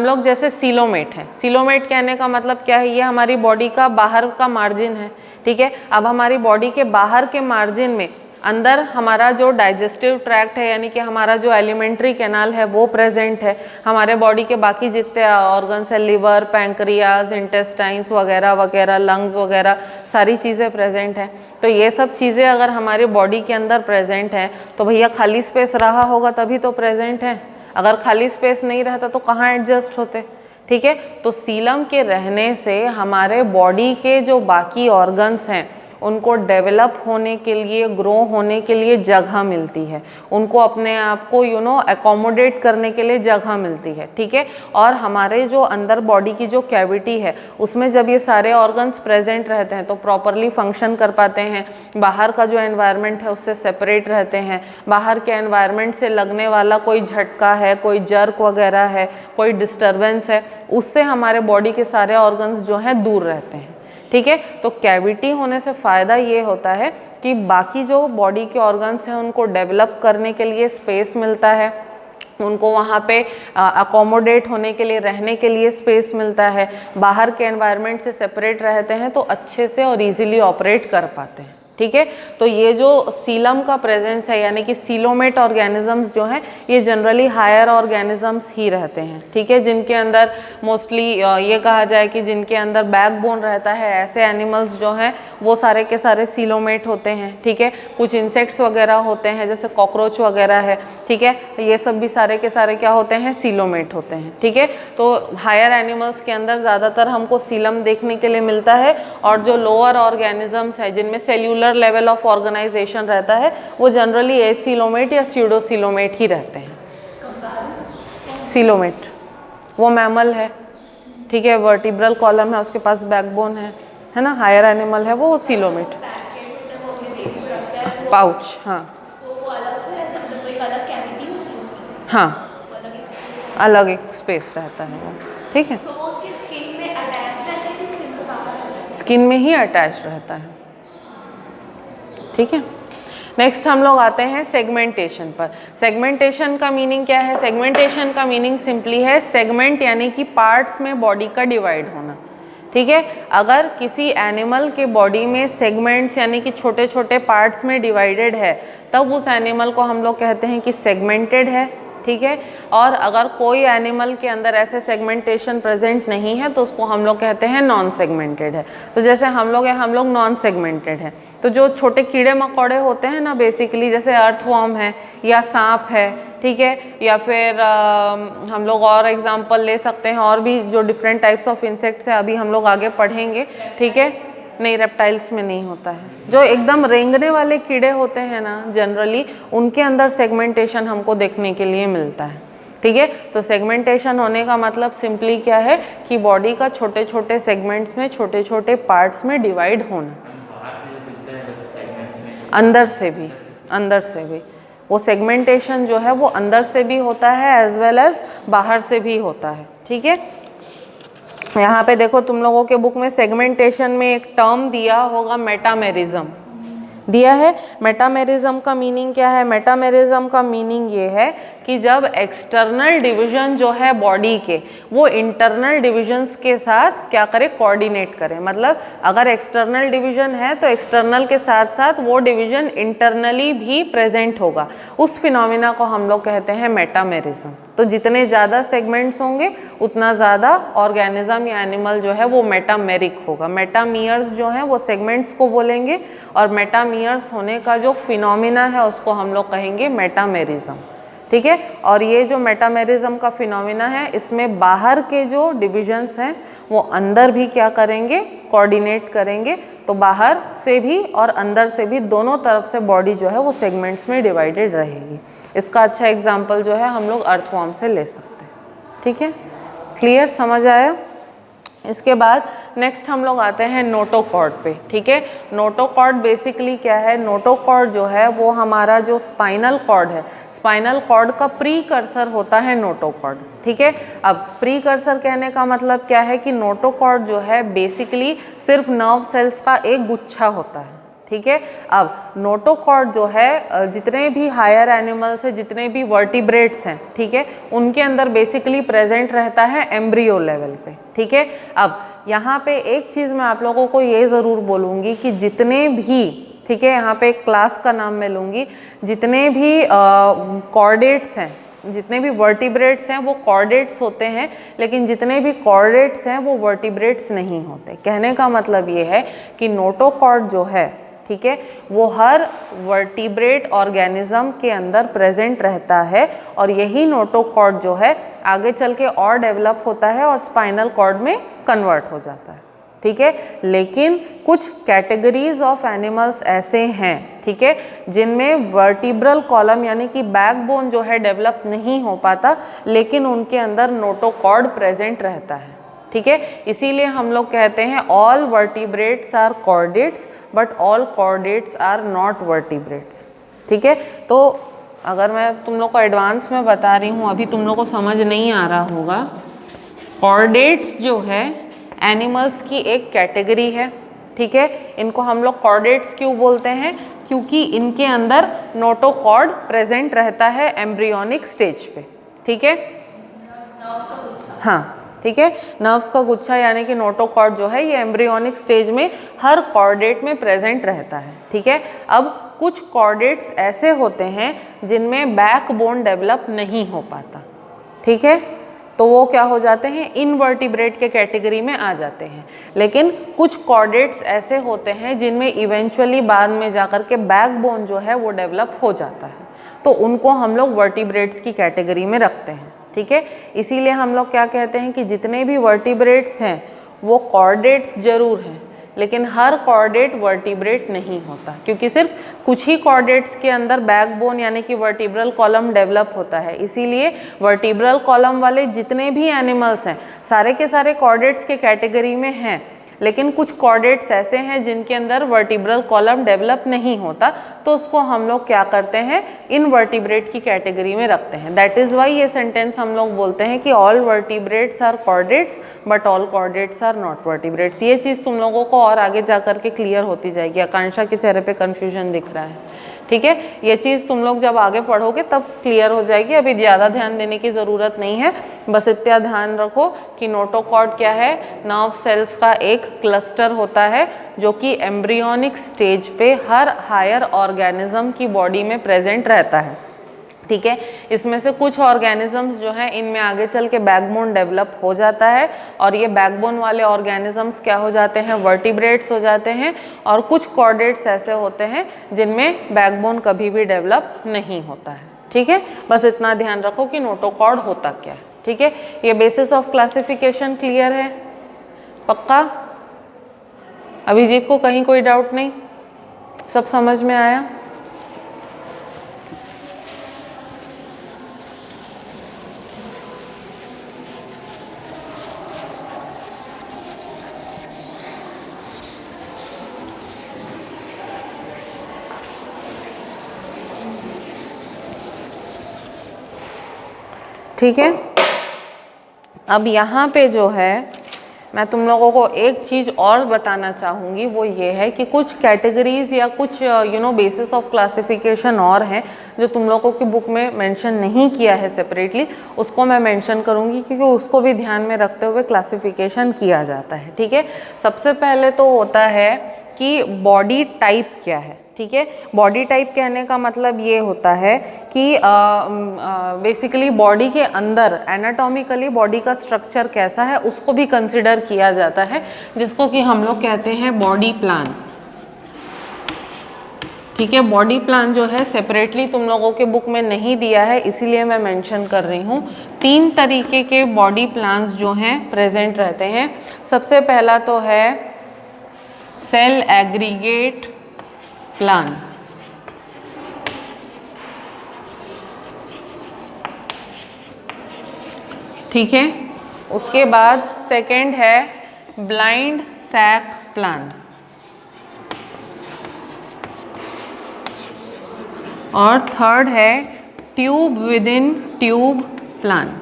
लोग जैसे सीलोमेट हैं। सीलोमेट कहने का मतलब क्या है, ये हमारी बॉडी का बाहर का मार्जिन है, ठीक है। अब हमारी बॉडी के बाहर के मार्जिन में अंदर हमारा जो डाइजेस्टिव ट्रैक्ट है यानी कि हमारा जो एलिमेंट्री कैनाल है वो प्रेजेंट है। हमारे बॉडी के बाकी जितने ऑर्गन्स है, लिवर, पैंक्रियाज, इंटेस्टाइन्स वगैरह वगैरह, लंग्स वगैरह, सारी चीज़ें प्रेजेंट हैं। तो ये सब चीज़ें अगर हमारी बॉडी के अंदर प्रेजेंट हैं तो भैया खाली स्पेस रहा होगा तभी तो प्रेजेंट है। अगर खाली स्पेस नहीं रहता तो कहाँ एडजस्ट होते, ठीक है। तो सीलम के रहने से हमारे बॉडी के जो बाकी ऑर्गन्स हैं उनको डेवलप होने के लिए, ग्रो होने के लिए जगह मिलती है, उनको अपने आप को एकोमोडेट करने के लिए जगह मिलती है, ठीक है। और हमारे जो अंदर बॉडी की जो कैविटी है उसमें जब ये सारे ऑर्गन्स प्रेजेंट रहते हैं तो प्रॉपरली फंक्शन कर पाते हैं। बाहर का जो एनवायरनमेंट है उससे सेपरेट रहते हैं। बाहर के एनवायरनमेंट से लगने वाला कोई झटका है, कोई जर्क वगैरह है, कोई डिस्टर्बेंस है, उससे हमारे बॉडी के सारे ऑर्गन्स जो हैं दूर रहते हैं, ठीक है। तो कैविटी होने से फ़ायदा ये होता है कि बाकी जो बॉडी के ऑर्गन्स हैं उनको डेवलप करने के लिए स्पेस मिलता है, उनको वहाँ पे अकोमोडेट होने के लिए, रहने के लिए स्पेस मिलता है। बाहर के एनवायरनमेंट से सेपरेट रहते हैं तो अच्छे से और इजीली ऑपरेट कर पाते हैं, ठीक है। तो ये जो सीलम का प्रेजेंस है यानी कि सीलोमेट ऑर्गेनिजम्स जो हैं ये जनरली हायर ऑर्गेनिजम्स ही रहते हैं, ठीक है, जिनके अंदर मोस्टली ये कहा जाए कि जिनके अंदर बैकबोन रहता है, ऐसे एनिमल्स जो हैं वो सारे के सारे सीलोमेट होते हैं, ठीक है। कुछ इंसेक्ट्स वगैरह होते हैं जैसे कॉकरोच वगैरह है, ठीक है, ये सब भी सारे के सारे क्या होते हैं, सीलोमेट होते हैं, ठीक है। तो हायर एनिमल्स के अंदर ज़्यादातर हमको सीलम देखने के लिए मिलता है, और जो लोअर ऑर्गेनिजम्स है जिनमें सेल्यूलर लेवल ऑफ ऑर्गेनाइजेशन रहता है वो जनरली एसीलोमेट या स्यूडोसीलोमेट ही रहते हैं। सीलोमेट वो मैमल है, ठीक है, वर्टिब्रल कॉलम है, उसके पास बैकबोन है ना, हायर एनिमल है वो सीलोमेट। पाउच, हाँ हाँ, अलग एक स्पेस रहता है वो, ठीक है, स्किन में ही अटैच रहता है, ठीक है। नेक्स्ट हम लोग आते हैं सेगमेंटेशन पर। सेगमेंटेशन का मीनिंग क्या है? सेगमेंटेशन का मीनिंग सिंपली है सेगमेंट यानी कि पार्ट्स में बॉडी का डिवाइड होना, ठीक है। अगर किसी एनिमल के बॉडी में सेगमेंट्स यानी कि छोटे छोटे पार्ट्स में डिवाइडेड है तब उस एनिमल को हम लोग कहते हैं कि सेगमेंटेड है, ठीक है। और अगर कोई एनिमल के अंदर ऐसे सेगमेंटेशन प्रेजेंट नहीं है तो उसको हम लोग कहते हैं नॉन सेगमेंटेड है। तो जैसे हम लोग नॉन सेगमेंटेड है। तो जो छोटे कीड़े मकोड़े होते हैं ना बेसिकली, जैसे अर्थवॉर्म है या सांप है, ठीक है, या फिर हम लोग और एग्जांपल ले सकते हैं, और भी जो डिफरेंट टाइप्स ऑफ इंसेक्ट्स है अभी हम लोग आगे पढ़ेंगे, ठीक है। नहीं, रेप्टाइल्स में नहीं होता है। जो एकदम रेंगने वाले कीड़े होते हैं ना जनरली उनके अंदर सेगमेंटेशन हमको देखने के लिए मिलता है, ठीक है। तो सेगमेंटेशन होने का मतलब सिंपली क्या है कि बॉडी का छोटे छोटे सेगमेंट्स में छोटे छोटे पार्ट्स में डिवाइड होना। अंदर से भी वो सेगमेंटेशन जो है वो अंदर से भी होता है एज वेल एज बाहर से भी होता है, ठीक है। यहाँ पे देखो तुम लोगों के बुक में सेगमेंटेशन में एक टर्म दिया होगा मेटामेरिज्म, दिया है। मेटामेरिज्म का मीनिंग क्या है? मेटामेरिज्म का मीनिंग ये है कि जब एक्सटर्नल डिवीजन जो है बॉडी के वो इंटरनल डिविजन्स के साथ क्या करे, कोऑर्डिनेट करे। मतलब अगर एक्सटर्नल डिवीजन है तो एक्सटर्नल के साथ साथ वो डिवीजन इंटरनली भी प्रेजेंट होगा, उस फिनोमिना को हम लोग कहते हैं मेटामेरिज्म। तो जितने ज़्यादा सेगमेंट्स होंगे उतना ज़्यादा ऑर्गेनिज्म या एनिमल जो है वो मेटामेरिक होगा। मेटामियर्स जो हैं वो सेगमेंट्स को बोलेंगे और मेटामियर्स होने का जो फिनोमिना है उसको हम लोग कहेंगे मेटामेरिज्म, ठीक है। और ये जो मेटामेरिज्म का फिनोमिना है इसमें बाहर के जो डिविजन्स हैं वो अंदर भी क्या करेंगे, कोऑर्डिनेट करेंगे। तो बाहर से भी और अंदर से भी दोनों तरफ से बॉडी जो है वो सेगमेंट्स में डिवाइडेड रहेगी। इसका अच्छा एग्जाम्पल जो है हम लोग अर्थवॉर्म से ले सकते हैं, ठीक है। क्लियर, समझ आया? इसके बाद नेक्स्ट हम लोग आते हैं नोटोकॉर्ड पे, ठीक है। नोटोकॉर्ड बेसिकली क्या है? नोटोकॉर्ड जो है वो हमारा जो स्पाइनल कॉर्ड है, स्पाइनल कॉर्ड का प्रीकर्सर होता है नोटोकॉर्ड, ठीक है। अब प्रीकर्सर कहने का मतलब क्या है कि नोटोकॉर्ड जो है बेसिकली सिर्फ नर्व सेल्स का एक गुच्छा होता है, ठीक है। अब नोटोकॉर्ड जो है जितने भी हायर एनिमल्स हैं, जितने भी वर्टिब्रेट्स हैं, ठीक है, उनके अंदर बेसिकली प्रेजेंट रहता है एम्ब्रियो लेवल पे, ठीक है। अब यहाँ पे एक चीज़ मैं आप लोगों को ये ज़रूर बोलूँगी कि जितने भी, ठीक है, यहाँ पे एक क्लास का नाम मैं लूँगी, जितने भी कॉर्डेट्स हैं, जितने भी वर्टिब्रेट्स हैं वो कॉर्डेट्स होते हैं, लेकिन जितने भी कॉर्डेट्स हैं वो वर्टिब्रेट्स नहीं होते। कहने का मतलब ये है कि नोटोकॉर्ड जो है, ठीक है, वो हर वर्टिब्रेट ऑर्गेनिज्म के अंदर प्रेजेंट रहता है और यही नोटोकॉर्ड जो है आगे चल के और डेवलप होता है और स्पाइनल कॉर्ड में कन्वर्ट हो जाता है, ठीक है। लेकिन कुछ कैटेगरीज ऑफ एनिमल्स ऐसे हैं, ठीक है, जिनमें वर्टिब्रल कॉलम यानी कि बैकबोन जो है डेवलप नहीं हो पाता, लेकिन उनके अंदर नोटोकॉर्ड प्रेजेंट रहता है, ठीक है। इसीलिए हम लोग कहते हैं all vertebrates are chordates but all chordates are not vertebrates, ठीक है। तो अगर मैं तुम लोग को एडवांस में बता रही हूँ, अभी तुम लोग को समझ नहीं आ रहा होगा, कॉर्डेट्स जो है एनिमल्स की एक कैटेगरी है, ठीक है। इनको हम लोग कॉर्डेट्स क्यों बोलते हैं? क्योंकि इनके अंदर नोटोकॉर्ड प्रेजेंट रहता है एम्ब्रियोनिक स्टेज पे, ठीक है। हाँ, ठीक है। नर्व्स का गुच्छा यानी कि नोटोकॉर्ड जो है ये एम्ब्रियोनिक स्टेज में हर कॉर्डेट में प्रेजेंट रहता है, ठीक है। अब कुछ कॉर्डेट्स ऐसे होते हैं जिनमें बैकबोन डेवलप नहीं हो पाता, ठीक है, तो वो क्या हो जाते हैं, इनवर्टिब्रेट के कैटेगरी में आ जाते हैं। लेकिन कुछ कॉर्डेट्स ऐसे होते हैं जिनमें इवेंचुअली बाद में जाकर के बैकबोन जो है वो डेवलप हो जाता है, तो उनको हम लोग वर्टिब्रेट्स की कैटेगरी में रखते हैं, ठीक है। इसीलिए हम लोग क्या कहते हैं कि जितने भी वर्टिब्रेट्स हैं वो कॉर्डेट्स जरूर हैं, लेकिन हर कॉर्डेट वर्टिब्रेट नहीं होता, क्योंकि सिर्फ कुछ ही कॉर्डेट्स के अंदर बैकबोन यानी कि वर्टिब्रल कॉलम डेवलप होता है। इसीलिए वर्टिब्रल कॉलम वाले जितने भी एनिमल्स हैं सारे के सारे कॉर्डेट्स के कैटेगरी में हैं, लेकिन कुछ कॉर्डेट्स ऐसे हैं जिनके अंदर वर्टिब्रल कॉलम डेवलप नहीं होता, तो उसको हम लोग क्या करते हैं, इनवर्टिब्रेट की कैटेगरी में रखते हैं। दैट इज़ वाई ये सेंटेंस हम लोग बोलते हैं कि all vertebrates are chordates but all chordates are not vertebrates. ये चीज़ तुम लोगों को और आगे जा कर के क्लियर होती जाएगी। आकांक्षा के चेहरे पे कन्फ्यूजन दिख रहा है, ठीक है। ये चीज़ तुम लोग जब आगे पढ़ोगे तब क्लियर हो जाएगी, अभी ज़्यादा ध्यान देने की ज़रूरत नहीं है। बस इतना ध्यान रखो कि नोटोकॉर्ड क्या है, नर्व सेल्स का एक क्लस्टर होता है जो कि एम्ब्रियोनिक स्टेज पे हर हायर ऑर्गेनिज्म की बॉडी में प्रेजेंट रहता है, ठीक है। इसमें से कुछ ऑर्गेनिजम्स जो हैं इनमें आगे चल के बैकबोन डेवलप हो जाता है, और ये बैकबोन वाले ऑर्गेनिजम्स क्या हो जाते हैं, वर्टिब्रेट्स हो जाते हैं। और कुछ कॉर्डेट्स ऐसे होते हैं जिनमें बैकबोन कभी भी डेवलप नहीं होता है, ठीक है। बस इतना ध्यान रखो कि नोटोकॉर्ड होता क्या है, ठीक है। ये बेसिस ऑफ क्लासिफिकेशन क्लियर है, पक्का? अभिजीत को कहीं कोई डाउट नहीं, सब समझ में आया? ठीक है। अब यहाँ पे जो है मैं तुम लोगों को एक चीज़ और बताना चाहूँगी, वो ये है कि कुछ कैटेगरीज़ या कुछ बेसिस ऑफ क्लासिफिकेशन और हैं जो तुम लोगों की बुक में मेंशन नहीं किया है सेपरेटली, उसको मैं मेंशन करूँगी क्योंकि उसको भी ध्यान में रखते हुए क्लासिफिकेशन किया जाता है, ठीक है। सबसे पहले तो होता है कि बॉडी टाइप क्या है, ठीक है। बॉडी टाइप कहने का मतलब ये होता है कि बेसिकली बॉडी के अंदर एनाटॉमिकली बॉडी का स्ट्रक्चर कैसा है उसको भी कंसिडर किया जाता है, जिसको कि हम लोग कहते हैं बॉडी प्लान, ठीक है। बॉडी प्लान जो है सेपरेटली तुम लोगों के बुक में नहीं दिया है, इसीलिए मैं मेंशन कर रही हूँ। 3 तरीके के बॉडी प्लान्स जो हैं प्रेजेंट रहते हैं। सबसे पहला तो है सेल एग्रीगेट प्लान, ठीक है। उसके बाद सेकंड है ब्लाइंड सैक प्लान, और थर्ड है tube within tube plan.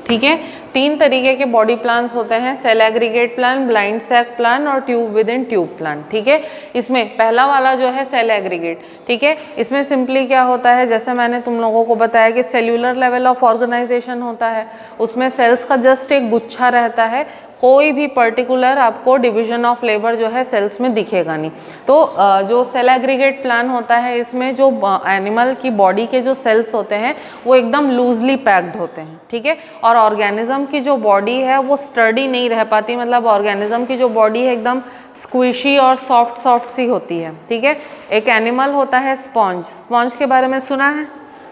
ठीक है, 3 तरीके के बॉडी प्लान्स होते हैं, cell aggregate plan, blind sac plan और tube within tube plan, ठीक है। इसमें पहला वाला जो है सेल एग्रीगेट, ठीक है, इसमें सिंपली क्या होता है, जैसे मैंने तुम लोगों को बताया कि सेल्यूलर लेवल ऑफ ऑर्गेनाइजेशन होता है, उसमें सेल्स का जस्ट एक गुच्छा रहता है, कोई भी पर्टिकुलर आपको डिवीजन ऑफ लेबर जो है सेल्स में दिखेगा नहीं। तो जो सेल एग्रीगेट प्लान होता है इसमें जो एनिमल की बॉडी के जो सेल्स होते हैं वो एकदम लूजली पैक्ड होते हैं, ठीक है। और ऑर्गेनिज्म की जो बॉडी है वो स्टर्डी नहीं रह पाती, मतलब ऑर्गेनिज्म की जो बॉडी है एकदम स्क्विशी और सॉफ्ट सी होती है, ठीक है। एक एनिमल होता है स्पॉन्ज, स्पॉन्ज के बारे में सुना है,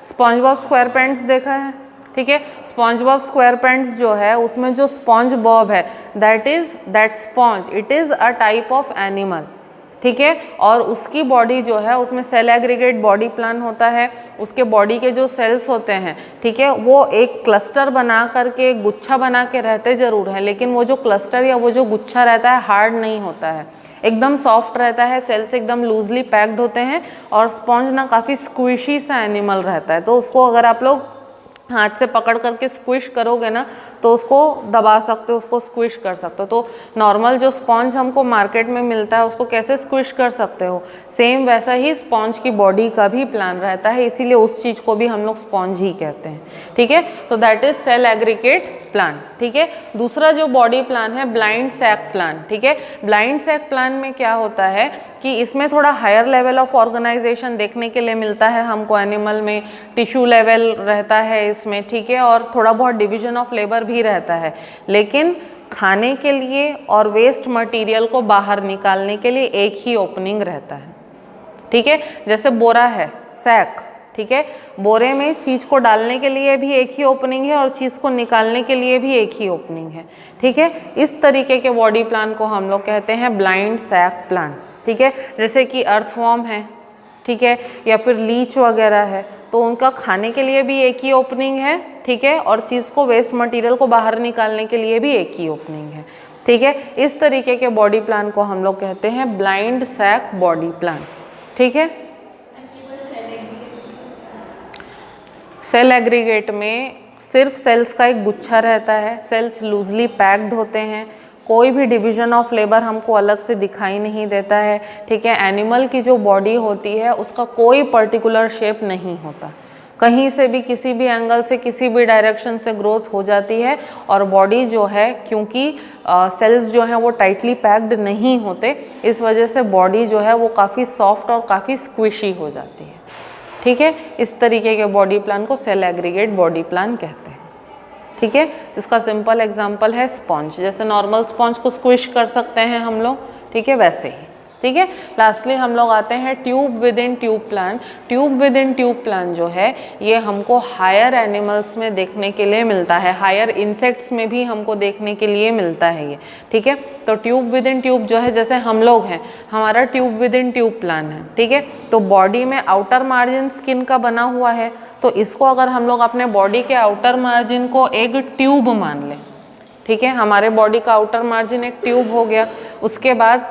स्पॉन्ज बॉब स्क्वायर पैंट्स देखा है, ठीक है। स्पॉन्ज बॉब स्क्वायर पैंट्स जो है उसमें जो स्पॉन्ज बॉब है that sponge it is a type of animal, ठीक है। और उसकी बॉडी जो है उसमें सेल एग्रीगेट बॉडी प्लान होता है, उसके बॉडी के जो सेल्स होते हैं, ठीक है, वो एक क्लस्टर बना करके गुच्छा बना के रहते ज़रूर हैं, लेकिन वो जो क्लस्टर या वो जो गुच्छा रहता है हार्ड नहीं होता है, एकदम सॉफ्ट रहता है, सेल्स एकदम लूजली पैक्ड होते हैं। और स्पॉन्ज ना काफ़ी स्क्विशी सा एनिमल रहता है, तो उसको अगर आप लोग हाथ से पकड़ करके स्क्विश करोगे ना तो उसको दबा सकते हो, उसको स्क्विश कर सकते हो। तो नॉर्मल जो स्पॉन्ज हमको मार्केट में मिलता है उसको कैसे स्क्विश कर सकते हो, सेम वैसा ही स्पॉन्ज की बॉडी का भी प्लान रहता है, इसीलिए उस चीज़ को भी हम लोग स्पॉन्ज ही कहते हैं। ठीक है, तो that is cell aggregate plan. ठीक है, दूसरा जो बॉडी प्लान है ब्लाइंड सैक प्लान। ठीक है, ब्लाइंड सैक प्लान में क्या होता है कि इसमें थोड़ा हायर लेवल ऑफ ऑर्गेनाइजेशन देखने के लिए मिलता है हमको एनिमल में, टिश्यू लेवल रहता है इसमें। ठीक है, और थोड़ा बहुत डिवीजन ऑफ लेबर भी रहता है, लेकिन खाने के लिए और वेस्ट मटेरियल को बाहर निकालने के लिए एक ही ओपनिंग रहता है। ठीक है, जैसे बोरा है, सैक, ठीक है, बोरे में चीज़ को डालने के लिए भी एक ही ओपनिंग है और चीज़ को निकालने के लिए भी एक ही ओपनिंग है। ठीक है, इस तरीके के बॉडी प्लान को हम लोग कहते हैं ब्लाइंड सैक प्लान। ठीक है, जैसे कि अर्थवॉर्म है, ठीक है, या फिर लीच वगैरह है, तो उनका खाने के लिए भी एक ही ओपनिंग है। ठीक है, और चीज़ को वेस्ट मटेरियल को बाहर निकालने के लिए भी एक ही ओपनिंग है। ठीक है, इस तरीके के बॉडी प्लान को हम लोग कहते हैं ब्लाइंड सैक बॉडी प्लान। ठीक है, सेल एग्रीगेट में सिर्फ सेल्स का एक गुच्छा रहता है, सेल्स लूजली पैक्ड होते हैं, कोई भी डिवीजन ऑफ लेबर हमको अलग से दिखाई नहीं देता है। ठीक है, एनिमल की जो बॉडी होती है उसका कोई पर्टिकुलर शेप नहीं होता, कहीं से भी किसी भी एंगल से किसी भी डायरेक्शन से ग्रोथ हो जाती है। और बॉडी जो है, क्योंकि सेल्स जो हैं वो टाइटली पैक्ड नहीं होते, इस वजह से बॉडी जो है वो काफ़ी सॉफ्ट और काफ़ी स्क्विशी हो जाती है। ठीक है, इस तरीके के बॉडी प्लान को सेल एग्रीगेट बॉडी प्लान कहते हैं। ठीक है, इसका सिंपल एग्जांपल है स्पॉन्ज, जैसे नॉर्मल स्पॉन्ज को स्क्विश कर सकते हैं हम लोग, ठीक है, वैसे ही। ठीक है, लास्टली हम लोग आते हैं tube within tube plan. Tube within tube plan जो है ये हमको हायर एनिमल्स में देखने के लिए मिलता है, हायर इंसेक्ट्स में भी हमको देखने के लिए मिलता है ये। ठीक है, तो ट्यूब विद इन ट्यूब जो है, जैसे हम लोग हैं, हमारा tube within tube plan है। ठीक है, तो बॉडी में आउटर मार्जिन स्किन का बना हुआ है, तो इसको अगर हम लोग अपने बॉडी के आउटर मार्जिन को एक ट्यूब मान लें, ठीक है, हमारे बॉडी का आउटर मार्जिन एक ट्यूब हो गया। उसके बाद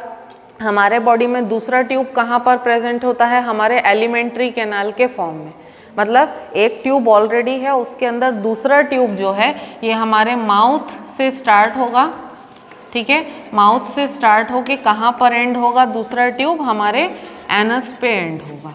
हमारे बॉडी में दूसरा ट्यूब कहाँ पर प्रेजेंट होता है, हमारे एलिमेंट्री कैनाल के फॉर्म में। मतलब एक ट्यूब ऑलरेडी है, उसके अंदर दूसरा ट्यूब जो है ये हमारे माउथ से स्टार्ट होगा। ठीक है, माउथ से स्टार्ट होके कहाँ पर एंड होगा, दूसरा ट्यूब हमारे एनस पे एंड होगा।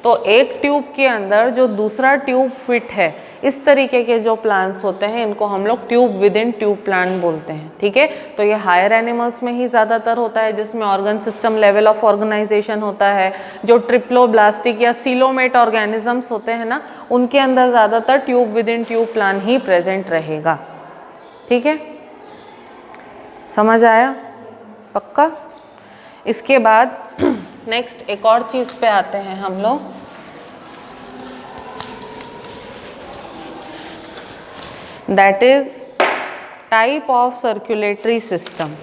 तो एक ट्यूब के अंदर जो दूसरा ट्यूब फिट है, इस तरीके के जो प्लांट्स होते हैं इनको हम लोग tube within tube plant बोलते हैं। ठीक है, तो ये हायर एनिमल्स में ही ज़्यादातर होता है, जिसमें organ system level of organisation होता है। जो ट्रिप्लोब्लास्टिक या सीलोमेट ऑर्गेनिजम्स होते हैं ना, उनके अंदर ज़्यादातर tube within tube plan ही प्रेजेंट रहेगा। ठीक है, समझ आया? पक्का? इसके बाद नेक्स्ट एक और चीज़ पे आते हैं हम लोग, that is type of circulatory system.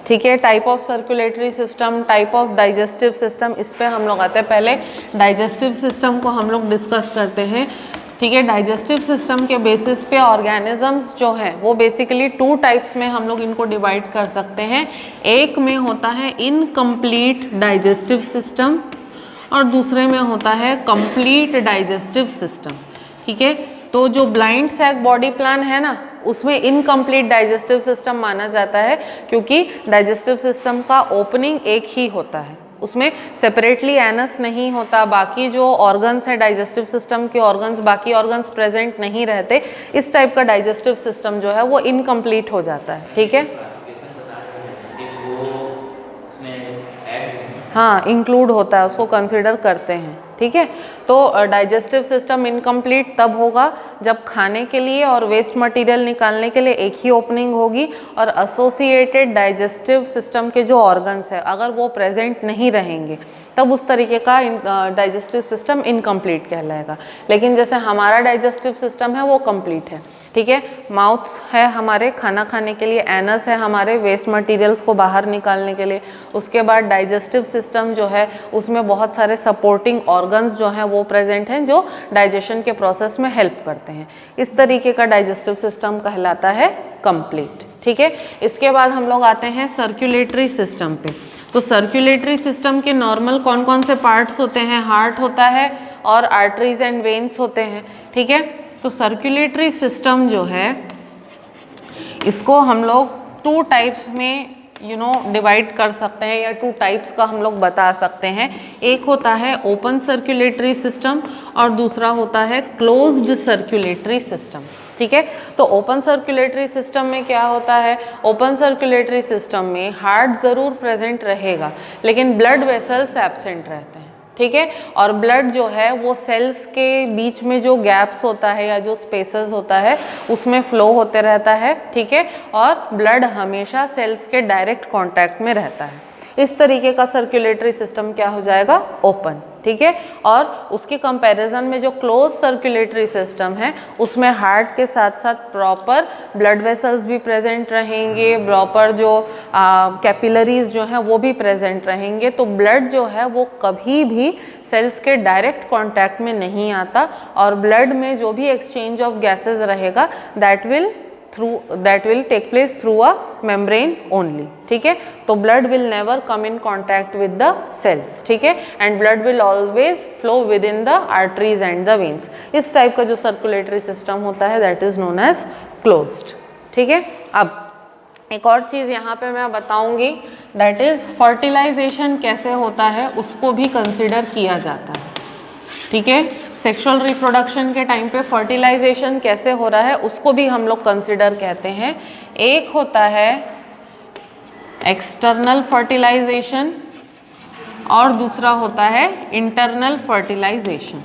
ठीक है, type of circulatory system, type of digestive system, इस पे हम लोग आते हैं। पहले डाइजेस्टिव सिस्टम को हम लोग डिस्कस करते हैं। ठीक है, डाइजेस्टिव सिस्टम के बेसिस पे ऑर्गेनिजम्स जो हैं वो बेसिकली टू टाइप्स में हम लोग इनको डिवाइड कर सकते हैं। एक में होता है इनकम्प्लीट डाइजेस्टिव सिस्टम और दूसरे में होता है कंप्लीट डाइजेस्टिव सिस्टम। ठीक है, तो जो ब्लाइंड सैक बॉडी प्लान है ना, उसमें इनकम्प्लीट डाइजेस्टिव सिस्टम माना जाता है, क्योंकि डाइजेस्टिव सिस्टम का ओपनिंग एक ही होता है, उसमें सेपरेटली एनस नहीं होता, बाकी जो ऑर्गन्स हैं डाइजेस्टिव सिस्टम के ऑर्गन्स, बाकी ऑर्गन्स प्रेजेंट नहीं रहते। इस टाइप का डाइजेस्टिव सिस्टम जो है वो इनकम्प्लीट हो जाता है। ठीक है, हाँ, इंक्लूड होता है, उसको कंसिडर करते हैं। ठीक है, तो डाइजेस्टिव सिस्टम इनकम्प्लीट तब होगा जब खाने के लिए और वेस्ट मटेरियल निकालने के लिए एक ही ओपनिंग होगी, और एसोसिएटेड डाइजेस्टिव सिस्टम के जो ऑर्गन्स है अगर वो प्रेजेंट नहीं रहेंगे तब उस तरीके का डाइजेस्टिव सिस्टम इनकम्प्लीट कहलाएगा। लेकिन जैसे हमारा डाइजेस्टिव सिस्टम है वो कंप्लीट है। ठीक है, माउथ है हमारे खाना खाने के लिए, एनस है हमारे वेस्ट मटेरियल्स को बाहर निकालने के लिए, उसके बाद डाइजेस्टिव सिस्टम जो है उसमें बहुत सारे सपोर्टिंग ऑर्गन्स जो हैं वो प्रेजेंट हैं जो डाइजेशन के प्रोसेस में हेल्प करते हैं। इस तरीके का डाइजेस्टिव सिस्टम कहलाता है कंप्लीट। ठीक है। इसके बाद हम लोग आते हैं सर्कुलेटरी सिस्टम पे। तो सर्कुलेटरी सिस्टम के नॉर्मल कौन कौन से पार्ट्स होते हैं? हार्ट होता है और आर्टरीज एंड वेन्स होते हैं, ठीक है। तो सर्कुलेटरी सिस्टम जो है इसको हम लोग 2 टाइप्स में डिवाइड कर सकते हैं या 2 टाइप्स का हम लोग बता सकते हैं। एक होता है ओपन सर्कुलेटरी सिस्टम और दूसरा होता है क्लोज्ड सर्कुलेटरी सिस्टम, ठीक है। तो ओपन सर्कुलेटरी सिस्टम में क्या होता है? ओपन सर्कुलेटरी सिस्टम में हार्ट ज़रूर प्रेजेंट रहेगा लेकिन ब्लड वेसल्स एब्सेंट रहते हैं, ठीक है। और ब्लड जो है वो सेल्स के बीच में जो गैप्स होता है या जो स्पेसेस होता है उसमें फ्लो होते रहता है, ठीक है। और ब्लड हमेशा सेल्स के डायरेक्ट कांटेक्ट में रहता है। इस तरीके का सर्कुलेटरी सिस्टम क्या हो जाएगा? ओपन, ठीक है। और उसके कंपैरिजन में जो क्लोज सर्कुलेटरी सिस्टम है उसमें हार्ट के साथ साथ प्रॉपर ब्लड वेसल्स भी प्रेजेंट रहेंगे, प्रॉपर जो कैपिलरीज जो हैं वो भी प्रेजेंट रहेंगे। तो ब्लड जो है वो कभी भी सेल्स के डायरेक्ट कांटेक्ट में नहीं आता और ब्लड में जो भी एक्सचेंज ऑफ गैसेस रहेगा that will take place through a membrane only, ठीक है। तो blood will never come in contact with the cells, ठीक है। And blood will always flow within the arteries and the veins. इस type का जो circulatory system होता है that is known as closed, ठीक है। अब एक और चीज़ यहाँ पे मैं बताऊँगी दैट इज़ फर्टिलाइजेशन कैसे होता है उसको भी कंसिडर किया जाता है, ठीक है। सेक्सुअल रिप्रोडक्शन के टाइम पे फर्टिलाइजेशन कैसे हो रहा है उसको भी हम लोग कंसिडर कहते हैं। एक होता है एक्सटर्नल फर्टिलाइजेशन और दूसरा होता है इंटरनल फर्टिलाइजेशन,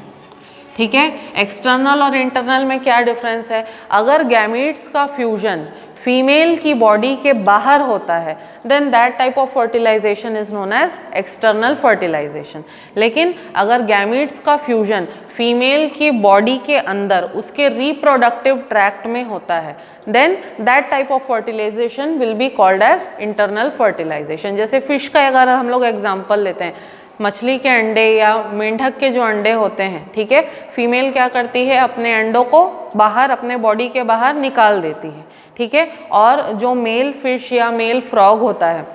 ठीक है। एक्सटर्नल और इंटरनल में क्या डिफरेंस है? अगर गैमीट्स का फ्यूजन फीमेल की बॉडी के बाहर होता है then that type of fertilisation is known as external fertilisation. लेकिन अगर गैमीट्स का फ्यूजन फीमेल की बॉडी के अंदर उसके रिप्रोडक्टिव ट्रैक्ट में होता है then that type of fertilisation will be called as internal fertilisation. जैसे फिश का अगर हम लोग एग्जाम्पल लेते हैं, मछली के अंडे या मेंढक के जो अंडे होते हैं, ठीक है, फीमेल क्या करती है? अपने अंडों को बाहर अपने बॉडी के बाहर निकाल देती है, ठीक है। और जो मेल फिश या मेल फ्रॉग होता है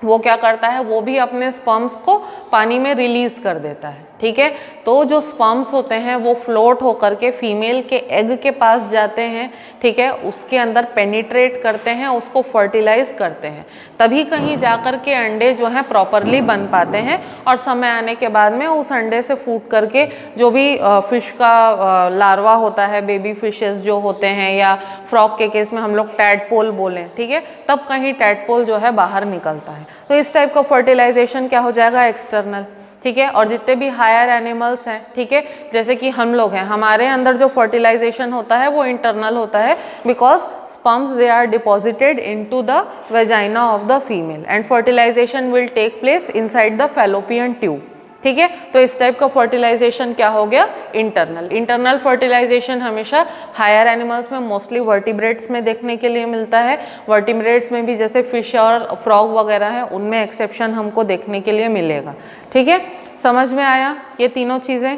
वो क्या करता है? वो भी अपने स्पर्म्स को पानी में रिलीज कर देता है, ठीक है। तो जो स्पर्म्स होते हैं वो फ्लोट होकर के फीमेल के एग के पास जाते हैं, ठीक है, उसके अंदर पेनिट्रेट करते हैं, उसको फर्टिलाइज करते हैं, तभी कहीं जाकर के अंडे जो हैं प्रॉपरली बन पाते हैं। और समय आने के बाद में उस अंडे से फूट करके जो भी फिश का लार्वा होता है, बेबी फिशेस जो होते हैं या फ्रॉग के केस में हम लोग टैडपोल बोलें, ठीक है, तब कहीं टैडपोल जो है बाहर निकलता है। तो इस टाइप का फर्टिलाइजेशन क्या हो जाएगा? एक्सटर्नल, ठीक है। और जितने भी हायर एनिमल्स हैं, ठीक है, जैसे कि हम लोग हैं, हमारे अंदर जो फर्टिलाइजेशन होता है वो इंटरनल होता है because sperms they are deposited into the vagina of the female and fertilisation will take place inside the fallopian tube, ठीक है। तो इस टाइप का फर्टिलाइजेशन क्या हो गया? इंटरनल। इंटरनल फर्टिलाइजेशन हमेशा हायर एनिमल्स में मोस्टली वर्टिब्रेट्स में देखने के लिए मिलता है। वर्टिब्रेट्स में भी जैसे फिश और फ्रॉग वगैरह हैं उनमें एक्सेप्शन हमको देखने के लिए मिलेगा, ठीक है। समझ में आया ये तीनों चीज़ें?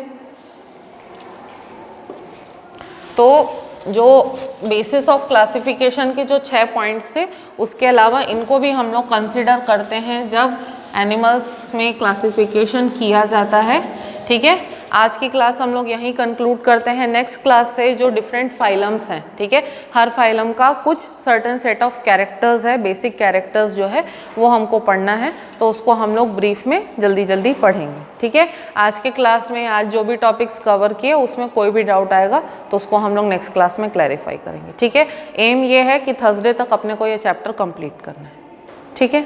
तो जो बेसिस ऑफ क्लासिफिकेशन के जो 6 पॉइंट्स थे उसके अलावा इनको भी हम लोग कंसिडर करते हैं जब एनिमल्स में क्लासिफिकेशन किया जाता है, ठीक है। आज की क्लास हम लोग यहीं कंक्लूड करते हैं। नेक्स्ट क्लास से जो डिफरेंट फाइलम्स हैं, ठीक है, हर फाइलम का कुछ सर्टेन सेट ऑफ कैरेक्टर्स है, बेसिक कैरेक्टर्स जो है वो हमको पढ़ना है, तो उसको हम लोग ब्रीफ में जल्दी जल्दी पढ़ेंगे, ठीक है। आज के क्लास में आज जो भी टॉपिक्स कवर किए उसमें कोई भी डाउट आएगा तो उसको हम लोग नेक्स्ट क्लास में क्लैरिफाई करेंगे, ठीक है। एम ये है कि थर्सडे तक अपने को ये चैप्टर कंप्लीट करना है, ठीक है।